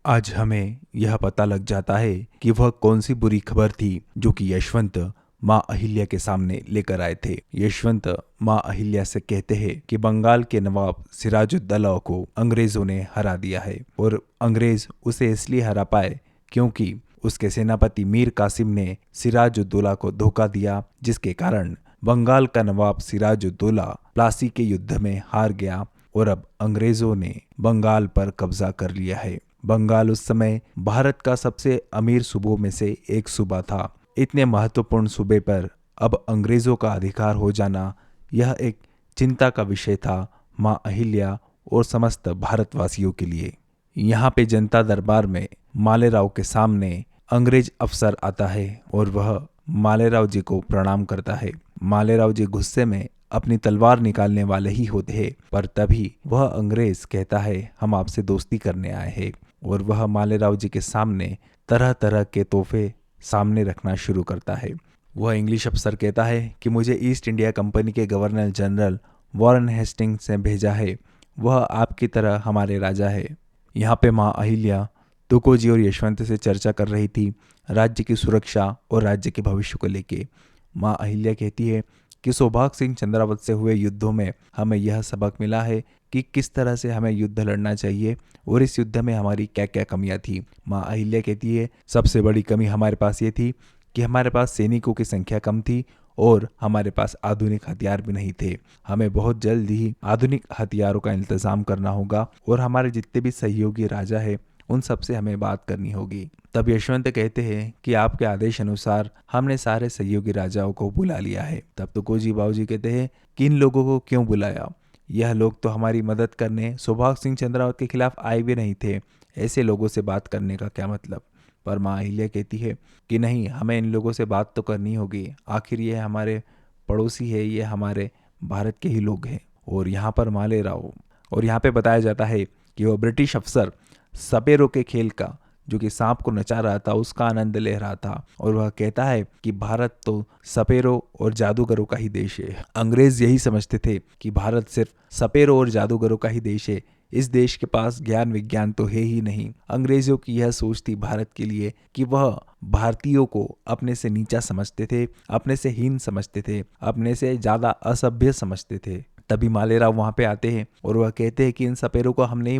आज हमें यह पता लग जाता है कि वह कौन सी बुरी खबर थी जो कि यशवंत माँ अहिल्या के सामने लेकर आए थे। यशवंत माँ अहिल्या से कहते हैं कि बंगाल के नवाब सिराजुद्दौला को अंग्रेजों ने हरा दिया है और अंग्रेज उसे इसलिए हरा पाए क्योंकि उसके सेनापति मीर कासिम ने सिराजुद्दौला को धोखा दिया, जिसके कारण बंगाल का नवाब सिराजुद्दौला प्लासी के युद्ध में हार गया और अब अंग्रेजों ने बंगाल पर कब्जा कर लिया है। बंगाल उस समय भारत का सबसे अमीर सूबों में से एक सूबा था। इतने महत्वपूर्ण सूबे पर अब अंग्रेजों का अधिकार हो जाना यह एक चिंता का विषय था माँ अहिल्या और समस्त भारतवासियों के लिए। यहाँ पे जनता दरबार में मालेराव के सामने अंग्रेज अफसर आता है और वह मालेराव जी को प्रणाम करता है। मालेराव जी गुस्से में अपनी तलवार निकालने वाले ही होते हैं, पर तभी वह अंग्रेज कहता है हम आपसे दोस्ती करने आए हैं और वह मालेराव जी के सामने तरह तरह के तोहफे सामने रखना शुरू करता है। वह इंग्लिश अफसर कहता है कि मुझे ईस्ट इंडिया कंपनी के गवर्नर जनरल वॉरेन हेस्टिंग्स ने भेजा है, वह आपकी तरह हमारे राजा है। यहाँ पे माँ अहिल्या तुकोजी और यशवंत से चर्चा कर रही थी राज्य की सुरक्षा और राज्य के भविष्य को लेके। माँ अहिल्या कहती है कि सौभाग्य सिंह चंद्रावत से हुए युद्धों में हमें यह सबक मिला है कि किस तरह से हमें युद्ध लड़ना चाहिए और इस युद्ध में हमारी क्या क्या कमियां थी। माँ अहिल्या कहती है सबसे बड़ी कमी हमारे पास ये थी कि हमारे पास सैनिकों की संख्या कम थी और हमारे पास आधुनिक हथियार भी नहीं थे। हमें बहुत जल्द ही आधुनिक हथियारों का इंतजाम करना होगा और हमारे जितने भी सहयोगी राजा है उन सब से हमें बात करनी होगी। तब यशवंत कहते हैं कि आपके आदेश अनुसार हमने सारे सहयोगी राजाओं को बुला लिया है। तब तो कोजी बाबूजी कहते हैं कि इन लोगों को क्यों बुलाया, यह लोग तो हमारी मदद करने सौभाग्य सिंह चंद्रावत के खिलाफ आए भी नहीं थे, ऐसे लोगों से बात करने का क्या मतलब। पर माँ अहिल्या कहती है कि नहीं, हमें इन लोगों से बात तो करनी होगी, आखिर ये हमारे पड़ोसी है, ये हमारे भारत के ही लोग हैं। और यहाँ पर मालेराव और यहाँ पे बताया जाता है कि वह ब्रिटिश अफसर सपेरों के खेल का, जो कि सांप को नचा रहा था, उसका आनंद ले रहा था और वह कहता है कि भारत तो सपेरों और जादूगरों का ही देश है। अंग्रेज यही समझते थे कि भारत सिर्फ सपेरों और जादूगरों का ही देश है, इस देश के पास ज्ञान विज्ञान तो है ही नहीं। अंग्रेजों की यह सोच थी भारत के लिए कि वह भारतीयों को अपने से नीचा समझते थे, अपने से हीन समझते थे, अपने से ज्यादा असभ्य समझते थे। तभी मालेराव वहां पे आते हैं और वह कहते हैं कि इन सपेरों को हमने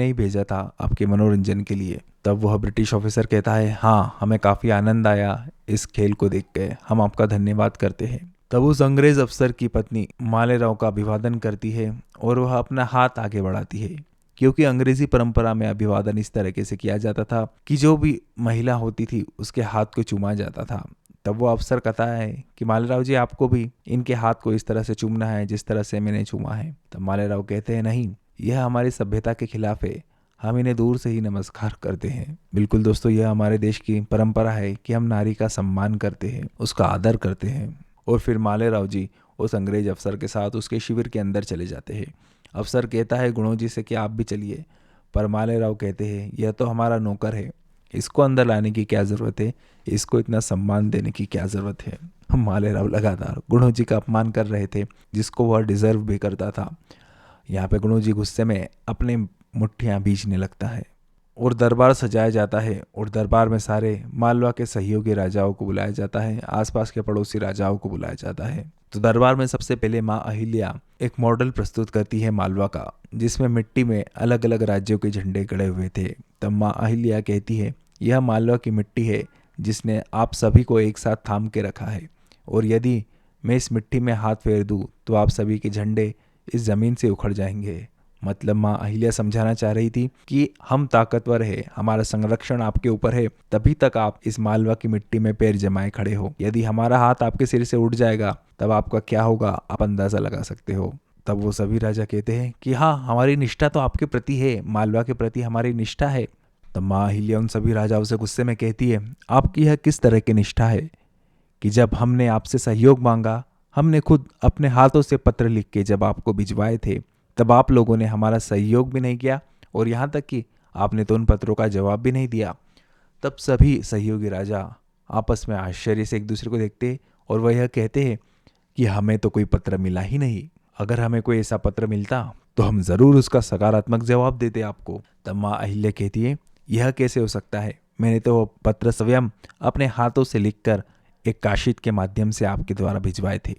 ही भेजा था आपके मनोरंजन के लिए। तब वह ब्रिटिश ऑफिसर कहता है हाँ, हमें काफी आनंद आया इस खेल को देख के, हम आपका धन्यवाद करते हैं। तब उस अंग्रेज अफसर की पत्नी मालेराव का अभिवादन करती है और वह अपना हाथ आगे बढ़ाती है, क्योंकि अंग्रेजी परंपरा में अभिवादन इस तरीके से किया जाता था कि जो भी महिला होती थी उसके हाथ को चूमा जाता था। तब वो अफसर कहता है कि मालेराव जी, आपको भी इनके हाथ को इस तरह से चूमना है जिस तरह से मैंने चूमा है। तब मालेराव कहते हैं नहीं, यह हमारी सभ्यता के खिलाफ है, हम इन्हें दूर से ही नमस्कार करते हैं। बिल्कुल दोस्तों, यह हमारे देश की परंपरा है कि हम नारी का सम्मान करते हैं, उसका आदर करते हैं। और फिर मालेराव जी उस अंग्रेज अफसर के साथ उसके शिविर के अंदर चले जाते हैं। अफसर कहता है गुणों जी से कि आप भी चलिए, पर मालेराव कहते हैं यह तो हमारा नौकर है, इसको अंदर लाने की क्या जरूरत है, इसको इतना सम्मान देने की क्या जरूरत है। मालेराव लगातार गुणों जी का अपमान कर रहे थे, जिसको वह डिजर्व भी करता था। यहाँ पे गुणों जी गुस्से में अपने मुट्ठियां बींचने लगता है और दरबार सजाया जाता है और दरबार में सारे मालवा के सहयोगी राजाओं को बुलाया जाता है, आसपास के पड़ोसी राजाओं को बुलाया जाता है। तो दरबार में सबसे पहले माँ अहिल्या एक मॉडल प्रस्तुत करती है मालवा का, जिसमें मिट्टी में अलग अलग राज्यों के झंडे गड़े हुए थे। तब माँ अहिल्या कहती है यह मालवा की मिट्टी है जिसने आप सभी को एक साथ थाम के रखा है, और यदि मैं इस मिट्टी में हाथ फेर दूं तो आप सभी के झंडे इस जमीन से उखड़ जाएंगे। मतलब माँ अहिल्या समझाना चाह रही थी कि हम ताकतवर है, हमारा संरक्षण आपके ऊपर है, तभी तक आप इस मालवा की मिट्टी में पैर जमाए खड़े हो। यदि हमारा हाथ आपके सिर से उठ जाएगा तब आपका क्या होगा आप अंदाजा लगा सकते हो। तब वो सभी राजा कहते हैं कि हाँ, हमारी निष्ठा तो आपके प्रति है, मालवा के प्रति हमारी निष्ठा है। तब माँ अहिल्या उन सभी राजाओं से गुस्से में कहती है आपकी यह किस तरह की निष्ठा है कि जब हमने आपसे सहयोग मांगा, हमने खुद अपने हाथों से पत्र लिख के जब आपको भिजवाए थे, तब आप लोगों ने हमारा सहयोग भी नहीं किया और यहाँ तक कि आपने तो उन पत्रों का जवाब भी नहीं दिया। तब सभी सहयोगी राजा आपस में आश्चर्य से एक दूसरे को देखते और वह यह कहते हैं कि हमें तो कोई पत्र मिला ही नहीं, अगर हमें कोई ऐसा पत्र मिलता तो हम जरूर उसका सकारात्मक जवाब देते आपको। तब माँ अहिल्या कहती है, यह कैसे हो सकता है, मैंने तो वो पत्र स्वयं अपने हाथों से लिखकर एक काशिद के माध्यम से आपके द्वारा भिजवाए थे।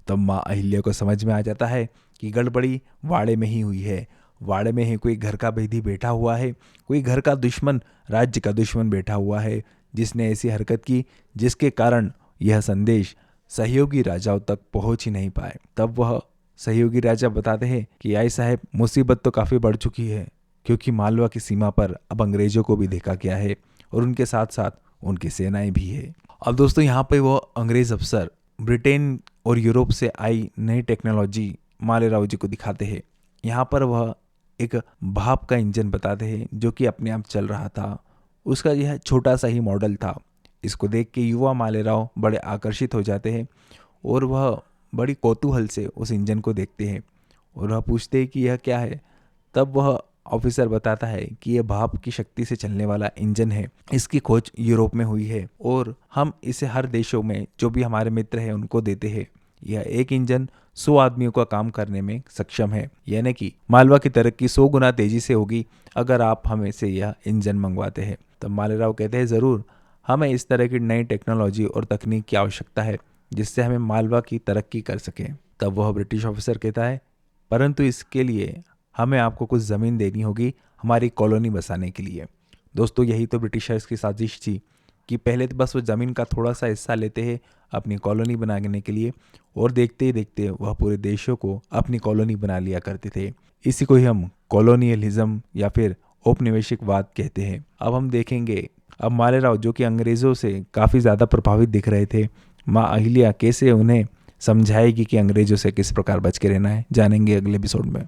तब माँ अहिल्या को समझ में आ जाता है कि गड़बड़ी वाड़े में ही हुई है। वाड़े में ही कोई घर का भेदी बैठा हुआ है, कोई घर का दुश्मन, राज्य का दुश्मन बैठा हुआ है, जिसने ऐसी हरकत की जिसके कारण यह संदेश सहयोगी राजाओं तक पहुंच ही नहीं पाए। तब वह सहयोगी राजा बताते हैं कि आई साहब, मुसीबत तो काफ़ी बढ़ चुकी है, क्योंकि मालवा की सीमा पर अब अंग्रेजों को भी देखा गया है और उनके साथ साथ उनकी सेनाएं भी है। अब दोस्तों यहाँ पे वो अंग्रेज अफसर ब्रिटेन और यूरोप से आई नई टेक्नोलॉजी मालेराव जी को दिखाते हैं। यहाँ पर वह एक भाप का इंजन बताते हैं जो कि अपने आप चल रहा था। उसका यह छोटा सा ही मॉडल था। इसको देख के युवा मालेराव बड़े आकर्षित हो जाते हैं और वह बड़ी कौतूहल से उस इंजन को देखते हैं और वह पूछते हैं कि यह क्या है। तब वह ऑफिसर बताता है कि यह भाप की शक्ति से चलने वाला इंजन है। इसकी खोज यूरोप में हुई है और हम इसे हर देशों में जो भी हमारे मित्र हैं उनको देते हैं। यह एक इंजन 100 आदमियों का काम करने में सक्षम है, यानी कि मालवा की तरक्की 100 गुना तेजी से होगी अगर आप हमें से यह इंजन मंगवाते हैं। तब मालेराव कहते हैं, ज़रूर, हमें इस तरह की नई टेक्नोलॉजी और तकनीक की आवश्यकता है जिससे हमें मालवा की तरक्की कर सकें। तब वह ब्रिटिश ऑफिसर कहता है, परंतु इसके लिए हमें आपको कुछ ज़मीन देनी होगी हमारी कॉलोनी बसाने के लिए। दोस्तों यही तो ब्रिटिशर्स की साजिश थी कि पहले तो बस वो ज़मीन का थोड़ा सा हिस्सा लेते हैं अपनी कॉलोनी बनाने के लिए और देखते ही देखते वह पूरे देशों को अपनी कॉलोनी बना लिया करते थे। इसी को ही हम कॉलोनियलिज्म या फिर औपनिवेशिकवाद कहते हैं। अब हम देखेंगे अब मालेराव जो कि अंग्रेज़ों से काफ़ी ज़्यादा प्रभावित दिख रहे थे, माँ अहिल्या कैसे उन्हें समझाएगी कि अंग्रेज़ों से किस प्रकार बच के रहना है, जानेंगे अगले एपिसोड में।